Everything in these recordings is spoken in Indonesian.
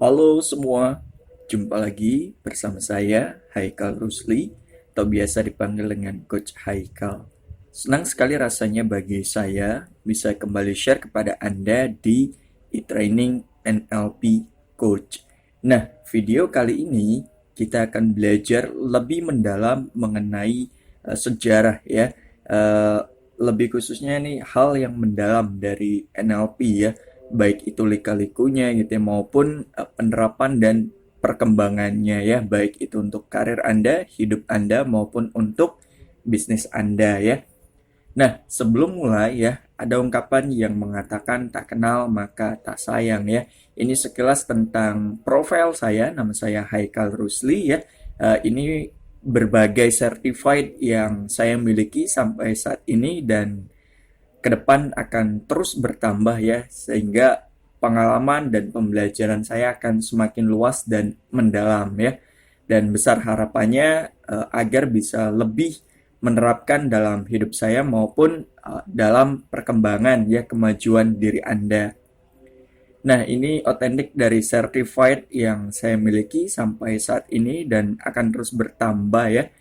Halo semua, jumpa lagi bersama saya Haikal Rusli atau biasa dipanggil dengan Coach Haikal. Senang sekali rasanya bagi saya bisa kembali share kepada Anda di e-training NLP Coach. Nah, video kali ini kita akan belajar lebih mendalam mengenai sejarah ya. Eh, Lebih khususnya nih hal yang mendalam dari NLP ya, baik itu lika-likunya gitu ya maupun penerapan dan perkembangannya ya, baik itu untuk karir Anda, hidup Anda maupun untuk bisnis Anda ya. Nah, sebelum mulai ya, ada ungkapan yang mengatakan tak kenal maka tak sayang ya. Ini sekilas tentang profil saya, nama saya Haikal Rusli ya. Ini berbagai certified yang saya miliki sampai saat ini dan ke depan akan terus bertambah ya, sehingga pengalaman dan pembelajaran saya akan semakin luas dan mendalam ya. Dan besar harapannya agar bisa lebih menerapkan dalam hidup saya maupun dalam perkembangan ya kemajuan diri Anda. Nah, ini otentik dari certified yang saya miliki sampai saat ini dan akan terus bertambah ya.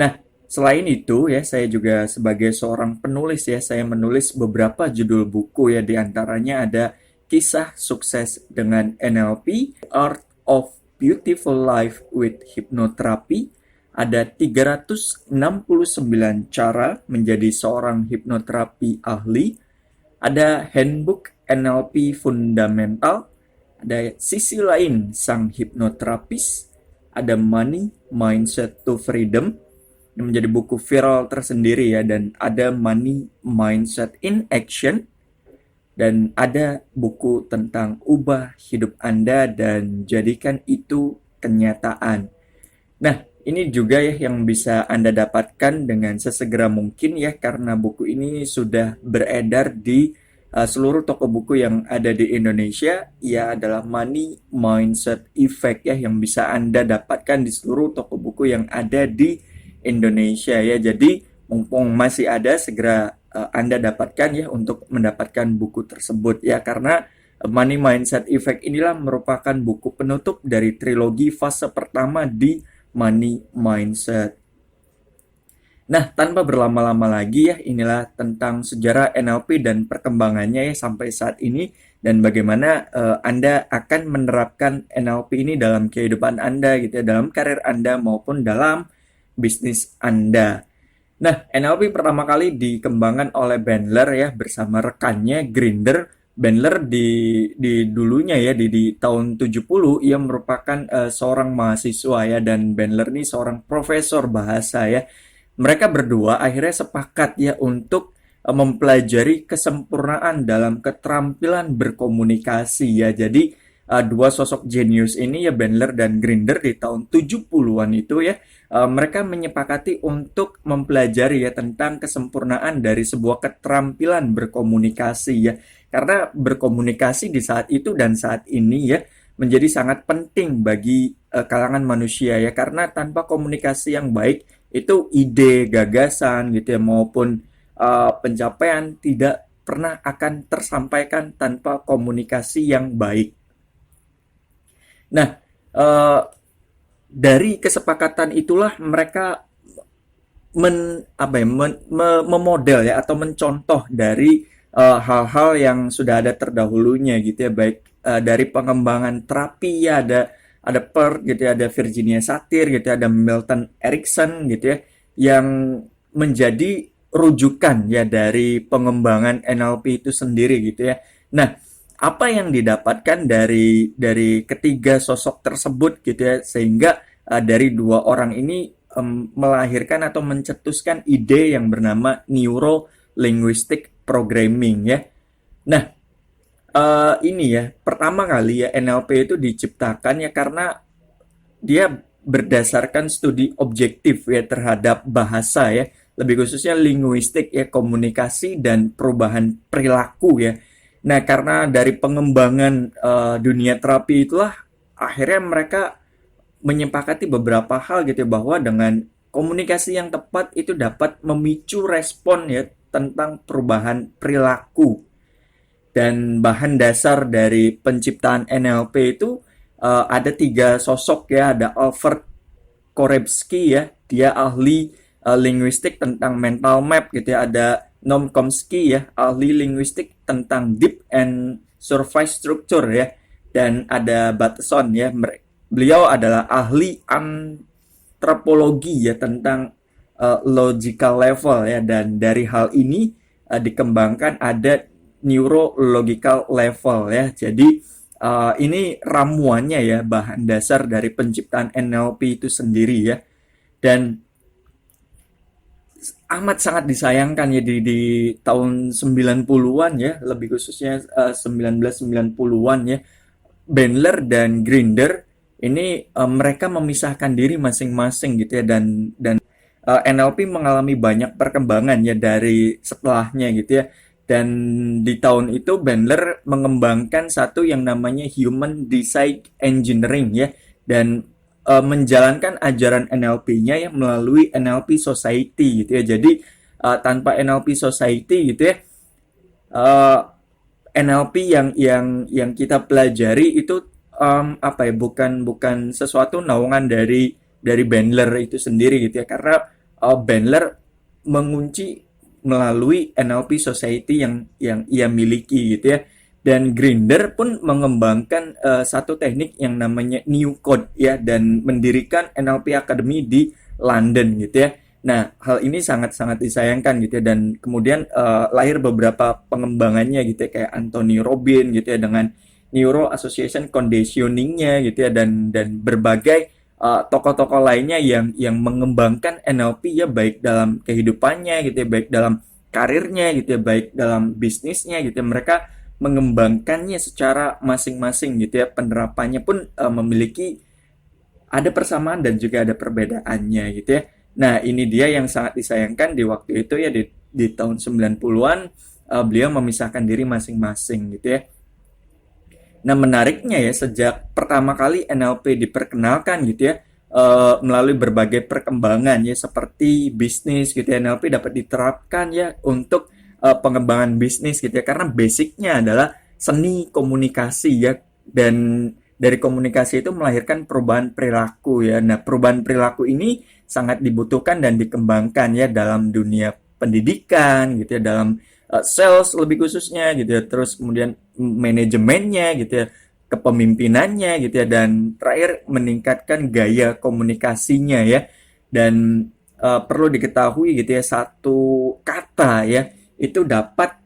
Nah, selain itu ya, saya juga sebagai seorang penulis ya, saya menulis beberapa judul buku ya, di antaranya ada Kisah Sukses dengan NLP, Art of Beautiful Life with Hypnotherapy, ada 369 cara menjadi seorang hipnoterapi ahli, ada Handbook NLP Fundamental, ada Sisi Lain Sang Hipnoterapis, ada Money Mindset to Freedom, yang menjadi buku viral tersendiri ya, dan ada Money Mindset in Action, dan ada buku tentang ubah hidup Anda dan jadikan itu kenyataan. Nah, ini juga ya yang bisa Anda dapatkan dengan sesegera mungkin ya, karena buku ini sudah beredar di seluruh toko buku yang ada di Indonesia. Ia adalah Money Mindset Effect ya, yang bisa Anda dapatkan di seluruh toko buku yang ada di Indonesia ya. Jadi mumpung masih ada, segera Anda dapatkan ya untuk mendapatkan buku tersebut ya, karena Money Mindset Effect inilah merupakan buku penutup dari trilogi fase pertama di Money Mindset. Nah, tanpa berlama-lama lagi ya, inilah tentang sejarah NLP dan perkembangannya ya sampai saat ini, dan bagaimana Anda akan menerapkan NLP ini dalam kehidupan Anda gitu ya, dalam karir Anda maupun dalam bisnis Anda. Nah, NLP pertama kali dikembangkan oleh Bandler ya bersama rekannya Grinder. Bandler di dulunya ya di tahun 70 ia merupakan seorang mahasiswa ya, dan Bandler ini seorang profesor bahasa ya. Mereka berdua akhirnya sepakat ya untuk mempelajari kesempurnaan dalam keterampilan berkomunikasi ya. Jadi dua sosok jenius ini ya, Bandler dan Grinder, di tahun 70-an itu ya, mereka menyepakati untuk mempelajari ya tentang kesempurnaan dari sebuah keterampilan berkomunikasi ya. Karena berkomunikasi di saat itu dan saat ini ya menjadi sangat penting bagi kalangan manusia ya, karena tanpa komunikasi yang baik itu ide, gagasan gitu ya maupun pencapaian tidak pernah akan tersampaikan tanpa komunikasi yang baik. Nah, eh, dari kesepakatan itulah mereka memodel ya atau mencontoh dari hal-hal yang sudah ada terdahulunya gitu ya, baik dari pengembangan terapi ya, ada Peart gitu ya, ada Virginia Satir gitu ya, ada Milton Erickson gitu ya, yang menjadi rujukan ya dari pengembangan NLP itu sendiri gitu ya. Nah, apa yang didapatkan dari ketiga sosok tersebut gitu ya, sehingga dari dua orang ini melahirkan atau mencetuskan ide yang bernama Neuro Linguistic Programming ya. Nah, ini ya pertama kali ya NLP itu diciptakan ya karena dia berdasarkan studi objektif ya terhadap bahasa ya, lebih khususnya linguistik ya, komunikasi dan perubahan perilaku ya. Nah, karena dari pengembangan dunia terapi itulah akhirnya mereka menyepakati beberapa hal gitu ya, bahwa dengan komunikasi yang tepat itu dapat memicu respon ya tentang perubahan perilaku. Dan bahan dasar dari penciptaan NLP itu ada 3 sosok ya, ada Albert Korebsky ya, dia ahli linguistik tentang mental map gitu ya, ada Noam Chomsky ya, ahli linguistik tentang deep and surface structure ya, dan ada Bateson ya, beliau adalah ahli antropologi ya tentang logical level ya, dan dari hal ini dikembangkan ada neurological level ya. Jadi ini ramuannya ya, bahan dasar dari penciptaan NLP itu sendiri ya. Dan amat sangat disayangkan ya di tahun 90-an ya, lebih khususnya 1990-an ya, Bandler dan Grinder ini mereka memisahkan diri masing-masing gitu ya, dan NLP mengalami banyak perkembangan ya dari setelahnya gitu ya. Dan di tahun itu Bandler mengembangkan satu yang namanya Human Design Engineering ya, dan menjalankan ajaran NLP-nya ya melalui NLP Society gitu ya. Jadi tanpa NLP Society gitu ya, uh, NLP yang kita pelajari itu apa ya, bukan bukan sesuatu naungan dari Bandler itu sendiri gitu ya, karena Bandler mengunci melalui NLP Society yang ia miliki gitu ya. Dan Grinder pun mengembangkan satu teknik yang namanya New Code ya, dan mendirikan NLP Academy di London gitu ya. Nah, hal ini sangat-sangat disayangkan gitu ya, dan kemudian lahir beberapa pengembangannya gitu ya, kayak Anthony Robin gitu ya dengan Neuro Association Conditioning-nya gitu ya, dan berbagai tokoh-tokoh lainnya yang mengembangkan NLP ya, baik dalam kehidupannya gitu ya, baik dalam karirnya gitu ya, baik dalam bisnisnya gitu ya. Mereka mengembangkannya secara masing-masing gitu ya. Penerapannya pun memiliki ada persamaan dan juga ada perbedaannya gitu ya. Nah, ini dia yang sangat disayangkan di waktu itu ya, di tahun 90-an beliau memisahkan diri masing-masing gitu ya. Nah, menariknya ya, sejak pertama kali NLP diperkenalkan gitu ya, melalui berbagai perkembangan ya, seperti bisnis gitu ya, NLP dapat diterapkan ya untuk pengembangan bisnis gitu ya, karena basicnya adalah seni komunikasi ya, dan dari komunikasi itu melahirkan perubahan perilaku ya. Nah, perubahan perilaku ini sangat dibutuhkan dan dikembangkan ya dalam dunia pendidikan gitu ya, dalam sales lebih khususnya gitu ya, terus kemudian manajemennya gitu ya, kepemimpinannya gitu ya, dan terakhir meningkatkan gaya komunikasinya ya. Dan perlu diketahui gitu ya, satu kata ya itu dapat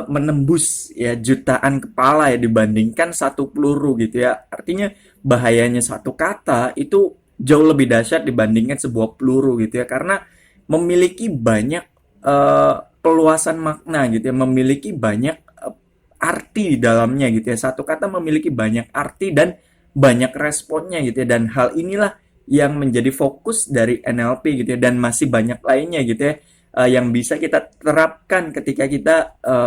menembus ya jutaan kepala ya, dibandingkan satu peluru gitu ya. Artinya bahayanya satu kata itu jauh lebih dahsyat dibandingkan sebuah peluru gitu ya, karena memiliki banyak peluasan makna gitu ya, memiliki banyak arti di dalamnya gitu ya. Satu kata memiliki banyak arti dan banyak responnya gitu ya, dan hal inilah yang menjadi fokus dari NLP gitu ya, dan masih banyak lainnya gitu ya yang bisa kita terapkan ketika kita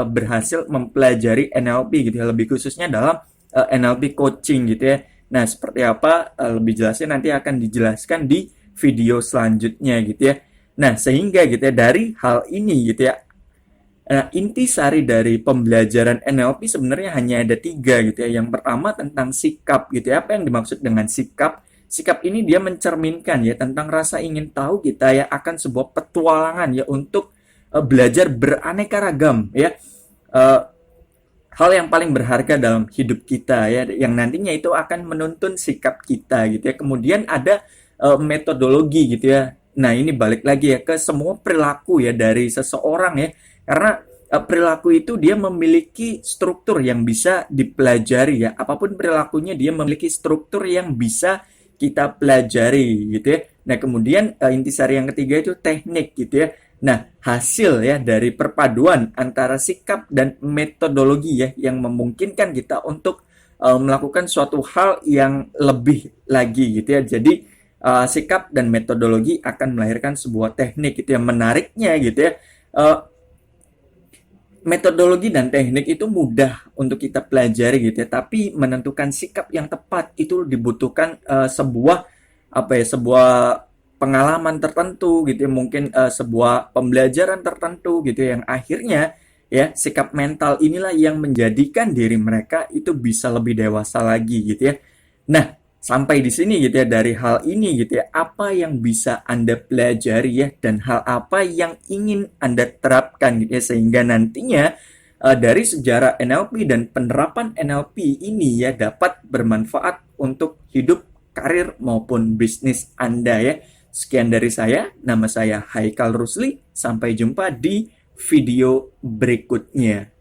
berhasil mempelajari NLP gitu ya, lebih khususnya dalam NLP coaching gitu ya. Nah, seperti apa lebih jelasnya nanti akan dijelaskan di video selanjutnya gitu ya. Nah, sehingga gitu ya, dari hal ini gitu ya, intisari dari pembelajaran NLP sebenarnya hanya ada 3 gitu ya. Yang pertama tentang sikap gitu ya. Apa yang dimaksud dengan sikap? Sikap ini dia mencerminkan ya tentang rasa ingin tahu kita ya akan sebuah petualangan ya untuk belajar beraneka ragam ya. Eh, Hal yang paling berharga dalam hidup kita ya, yang nantinya itu akan menuntun sikap kita gitu ya. Kemudian ada metodologi gitu ya. Nah, ini balik lagi ya ke semua perilaku ya dari seseorang ya. Karena perilaku itu dia memiliki struktur yang bisa dipelajari ya. Apapun perilakunya dia memiliki struktur yang bisa kita pelajari gitu ya. Nah, kemudian intisari yang ketiga itu teknik gitu ya. Nah, hasil ya dari perpaduan antara sikap dan metodologi ya yang memungkinkan kita untuk melakukan suatu hal yang lebih lagi gitu ya. Jadi sikap dan metodologi akan melahirkan sebuah teknik gitu ya. Menariknya gitu ya. Metodologi dan teknik itu mudah untuk kita pelajari gitu ya, tapi menentukan sikap yang tepat itu dibutuhkan sebuah apa ya, sebuah pengalaman tertentu gitu ya, mungkin sebuah pembelajaran tertentu gitu ya, yang akhirnya ya sikap mental inilah yang menjadikan diri mereka itu bisa lebih dewasa lagi gitu ya. Nah, sampai di sini gitu ya, dari hal ini gitu ya, apa yang bisa Anda pelajari ya, dan hal apa yang ingin Anda terapkan gitu ya, sehingga nantinya dari sejarah NLP dan penerapan NLP ini ya dapat bermanfaat untuk hidup, karir maupun bisnis Anda ya. Sekian dari saya, nama saya Haikal Rusli, sampai jumpa di video berikutnya.